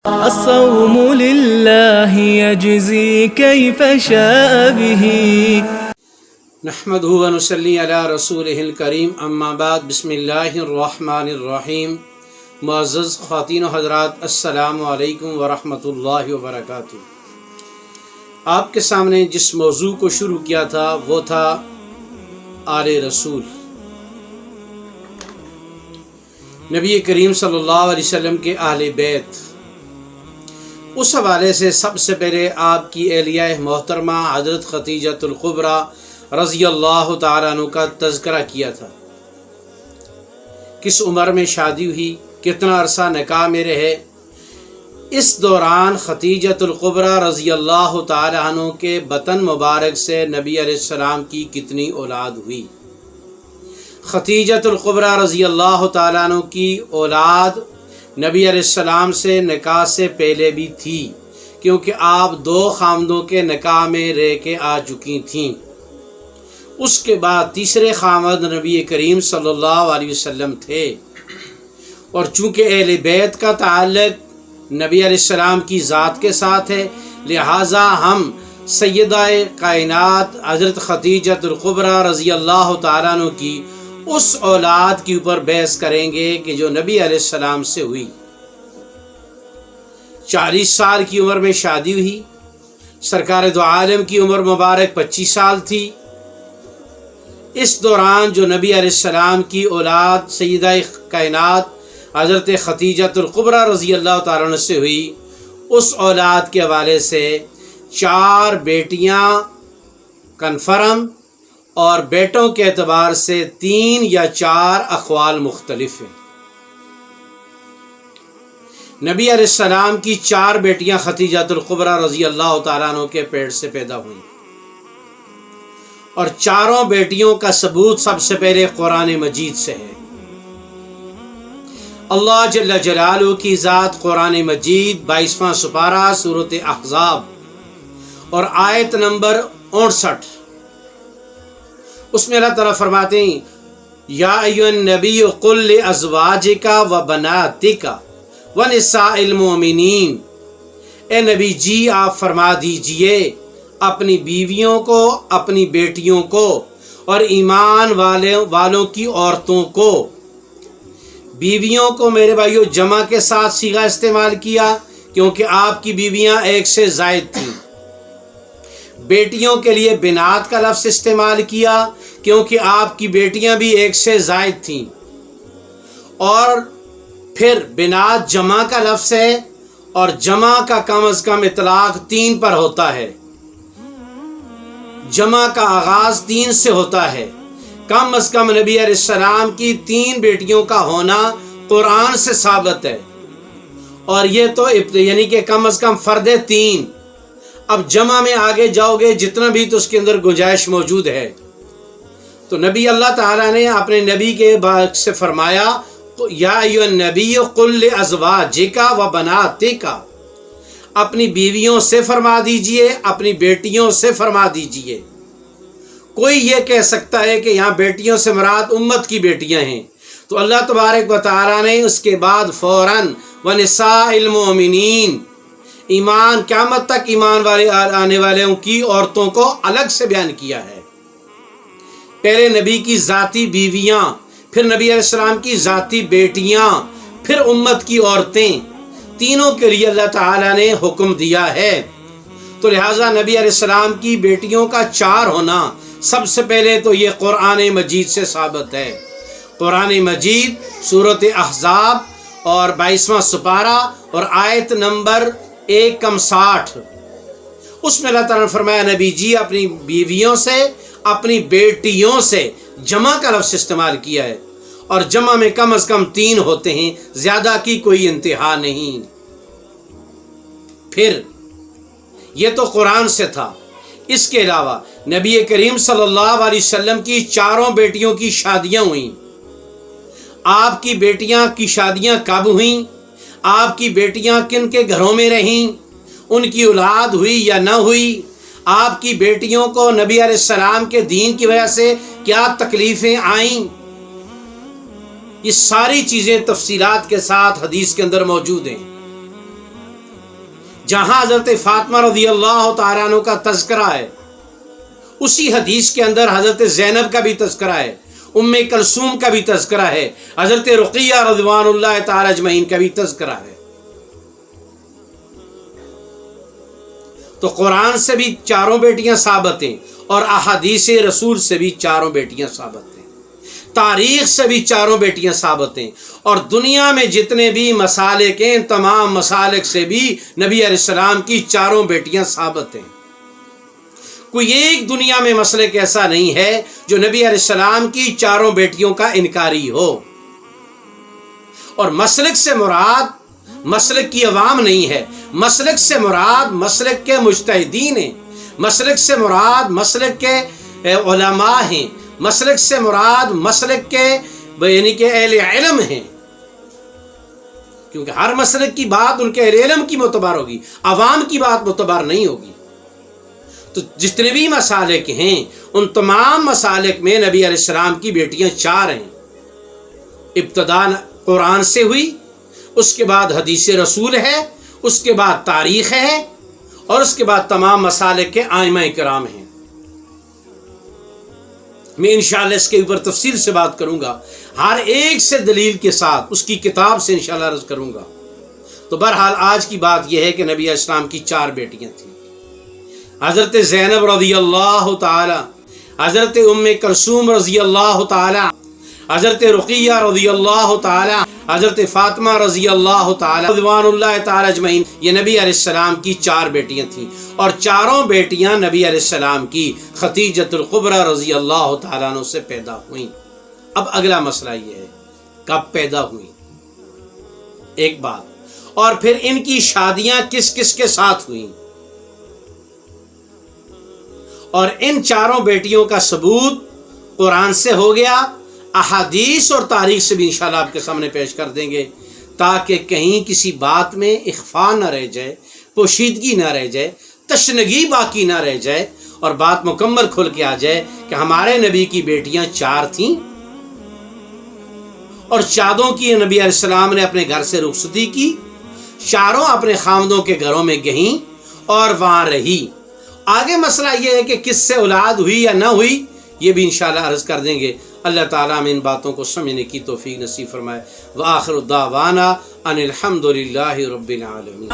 الصوم لله يجزي كيف شاء به. نحمدہ ونصلی علی رسولہ الکریم، اما بعد، بسم اللہ الرحمن الرحیم۔ معزز خواتین و حضرات، السلام علیکم ورحمۃ اللہ وبرکاتہ۔ آپ کے سامنے جس موضوع کو شروع کیا تھا وہ تھا آل رسول، نبی کریم صلی اللہ علیہ وسلم کے اہل بیت۔ اس حوالے سے سب سے پہلے آپ کی اہلیہ محترمہ حضرت خدیجۃ الکبریٰ رضی اللہ تعالیٰ عنہ کا تذکرہ کیا تھا۔ کس عمر میں شادی ہوئی، کتنا عرصہ نکاح میں رہے، اس دوران خدیجۃ الکبریٰ رضی اللہ تعالیٰ عنہ کے بطن مبارک سے نبی علیہ السلام کی کتنی اولاد ہوئی۔ خدیجۃ الکبریٰ رضی اللہ تعالیٰ عنہ کی اولاد نبی علیہ السلام سے نکاح سے پہلے بھی تھی، کیونکہ آپ 2 خامندوں کے نکاح میں رہ کے آ چکی تھیں۔ اس کے بعد تیسرے خامند نبی کریم صلی اللہ علیہ وسلم تھے، اور چونکہ اہل بیت کا تعلق نبی علیہ السلام کی ذات کے ساتھ ہے، لہٰذا ہم سیدہ کائنات حضرت خدیجۃ الکبریٰ رضی اللہ تعالیٰ عنہ کی اس اولاد کے اوپر بحث کریں گے کہ جو نبی علیہ السلام سے ہوئی۔ 40 سال کی عمر میں شادی ہوئی، سرکار دو عالم کی عمر مبارک 25 سال تھی۔ اس دوران جو نبی علیہ السلام کی اولاد سیدہ کائنات حضرت خدیجۃ الکبریٰ رضی اللہ تعالیٰ عنہ سے ہوئی، اس اولاد کے حوالے سے 4 بیٹیاں کنفرم، اور بیٹوں کے اعتبار سے 3 یا 4 اقوال مختلف ہیں۔ نبی علیہ السلام کی 4 بیٹیاں خدیجۃ الکبریٰ رضی اللہ تعالیٰ عنہ کے پیٹ سے پیدا ہوئیں، اور 4 بیٹیوں کا ثبوت سب سے پہلے قرآن مجید سے ہے۔ اللہ جل جلالہ کی ذات قرآن مجید 22واں سپارہ سورۃ احزاب اور آیت نمبر 59، اس میں اللہ تعالیٰ فرماتے ہیں، یا ایھا النبی قل لازواجک وبناتک ونساء المؤمنین، اے نبی جی آپ فرما دیجئے اپنی بیویوں کو، اپنی بیٹیوں کو، اور ایمان والوں کی عورتوں کو۔ بیویوں کو میرے بھائیوں جمع کے ساتھ صیغہ استعمال کیا، کیونکہ آپ کی بیویاں 1 سے زائد تھیں۔ بیٹیوں کے لیے بنات کا لفظ استعمال کیا، کیونکہ آپ کی بیٹیاں بھی 1 سے زائد تھیں، اور پھر بنات جمع کا لفظ ہے، اور جمع کا کم از کم اطلاق 3 پر ہوتا ہے۔ جمع کا آغاز 3 سے ہوتا ہے۔ کم از کم نبی علیہ السلام کی 3 بیٹیوں کا ہونا قرآن سے ثابت ہے، اور یہ تو یعنی کہ کم از کم فرد 3۔ اب جمع میں آگے جاؤ گے جتنا بھی تو اس کے اندر گنجائش موجود ہے۔ تو نبی اللہ تعالیٰ نے اپنے نبی کے بعد سے فرمایا، یا ایھا النبی قل لازواجک وبناتک، اپنی بیویوں سے فرما دیجئے، اپنی بیٹیوں سے فرما دیجئے۔ کوئی یہ کہہ سکتا ہے کہ یہاں بیٹیوں سے مراد امت کی بیٹیاں ہیں، تو اللہ تبارک و تعالیٰ نے اس کے بعد فوراً ونساء المؤمنین، ایمان قیامت تک ایمان والے آنے والوں کی عورتوں کو الگ سے بیان کیا ہے۔ پہلے نبی کی ذاتی بیویاں، پھر نبی علیہ السلام کی ذاتی بیٹیاں، پھر امت کی عورتیں، تینوں کے لیے اللہ تعالیٰ نے حکم دیا ہے۔ تو لہٰذا نبی علیہ السلام کی بیٹیوں کا 4 ہونا سب سے پہلے تو یہ قرآن مجید سے ثابت ہے۔ قرآن مجید سورۃ احزاب اور 22واں سپارہ اور آیت نمبر 160، اس میں اللہ تعالیٰ نے فرمایا، نبی جی اپنی بیویوں سے، اپنی بیٹیوں سے، جمع کا لفظ استعمال کیا ہے، اور جمع میں کم از کم 3 ہوتے ہیں، زیادہ کی کوئی انتہا نہیں۔ پھر یہ تو قرآن سے تھا، اس کے علاوہ نبی کریم صلی اللہ علیہ وسلم کی 4 بیٹیوں کی شادیاں ہوئیں۔ آپ کی بیٹیاں کی شادیاں کب ہوئیں، آپ کی بیٹیاں کن کے گھروں میں رہیں، ان کی اولاد ہوئی یا نہ ہوئی، آپ کی بیٹیوں کو نبی علیہ السلام کے دین کی وجہ سے کیا تکلیفیں آئیں، یہ ساری چیزیں تفصیلات کے ساتھ حدیث کے اندر موجود ہیں۔ جہاں حضرت فاطمہ رضی اللہ تعالیٰ عنہ کا تذکرہ ہے، اسی حدیث کے اندر حضرت زینب کا بھی تذکرہ ہے، ام کلثوم کا بھی تذکرہ ہے، حضرت رقیہ رضوان اللہ تعالی اجمعین کا بھی تذکرہ ہے۔ تو قرآن سے بھی چاروں بیٹیاں ثابت ہیں، اور احادیث رسول سے بھی چاروں بیٹیاں ثابت ہیں، تاریخ سے بھی چاروں بیٹیاں ثابت ہیں، اور دنیا میں جتنے بھی مسالک ہیں تمام مسالک سے بھی نبی علیہ السلام کی چاروں بیٹیاں ثابت ہیں۔ کوئی ایک دنیا میں مسلک ایسا نہیں ہے جو نبی علیہ السلام کی چاروں بیٹیوں کا انکاری ہو۔ اور مسلک سے مراد مسلک کی عوام نہیں ہے، مسلک سے مراد مسلک کے مجتہدین ہیں، مسلک سے مراد مسلک کے علماء ہیں، مسلک سے مراد مسلک کے یعنی کہ اہل علم ہیں، کیونکہ ہر مسلک کی بات ان کے اہل علم کی معتبر ہوگی، عوام کی بات معتبر نہیں ہوگی۔ تو جتنے بھی مسالک ہیں ان تمام مسالک میں نبی علیہ السلام کی بیٹیاں چار ہیں۔ ابتدا قرآن سے ہوئی، اس کے بعد حدیث رسول ہے، اس کے بعد تاریخ ہے، اور اس کے بعد تمام مسالک کے ائمہ کرام ہیں۔ میں انشاءاللہ اس کے اوپر تفصیل سے بات کروں گا، ہر ایک سے دلیل کے ساتھ اس کی کتاب سے انشاءاللہ عرض کروں گا۔ تو بہرحال آج کی بات یہ ہے کہ نبی علیہ السلام کی چار بیٹیاں تھیں، حضرت زینب رضی اللہ تعالی، حضرت ام کلثوم رضی اللہ تعالی، حضرت رقیہ رضی اللہ تعالی، حضرت فاطمہ رضی اللہ تعالی رضوان اللہ تعالی اجمعین۔ یہ نبی علیہ السلام کی چار بیٹیاں تھیں، اور چاروں بیٹیاں نبی علیہ السلام کی خدیجۃ الکبریٰ رضی اللہ تعالیٰ عنہ سے پیدا ہوئیں۔ اب اگلا مسئلہ یہ ہے کب پیدا ہوئیں، ایک بات، اور پھر ان کی شادیاں کس کس کے ساتھ ہوئیں، اور ان چاروں بیٹیوں کا ثبوت قرآن سے ہو گیا، احادیث اور تاریخ سے بھی انشاءاللہ آپ کے سامنے پیش کر دیں گے، تاکہ کہیں کسی بات میں اخفا نہ رہ جائے، پوشیدگی نہ رہ جائے، تشنگی باقی نہ رہ جائے، اور بات مکمل کھل کے آ جائے کہ ہمارے نبی کی بیٹیاں چار تھیں، اور چاروں کی نبی علیہ السلام نے اپنے گھر سے رخصتی کی، چاروں اپنے خامدوں کے گھروں میں گئیں اور وہاں رہی۔ آگے مسئلہ یہ ہے کہ کس سے اولاد ہوئی یا نہ ہوئی، یہ بھی انشاءاللہ عرض کر دیں گے۔ اللہ تعالیٰ ہمیں ان باتوں کو سمجھنے کی توفیق نصیب فرمائے۔ وآخر دعوانا ان الحمد للہ رب العالمین۔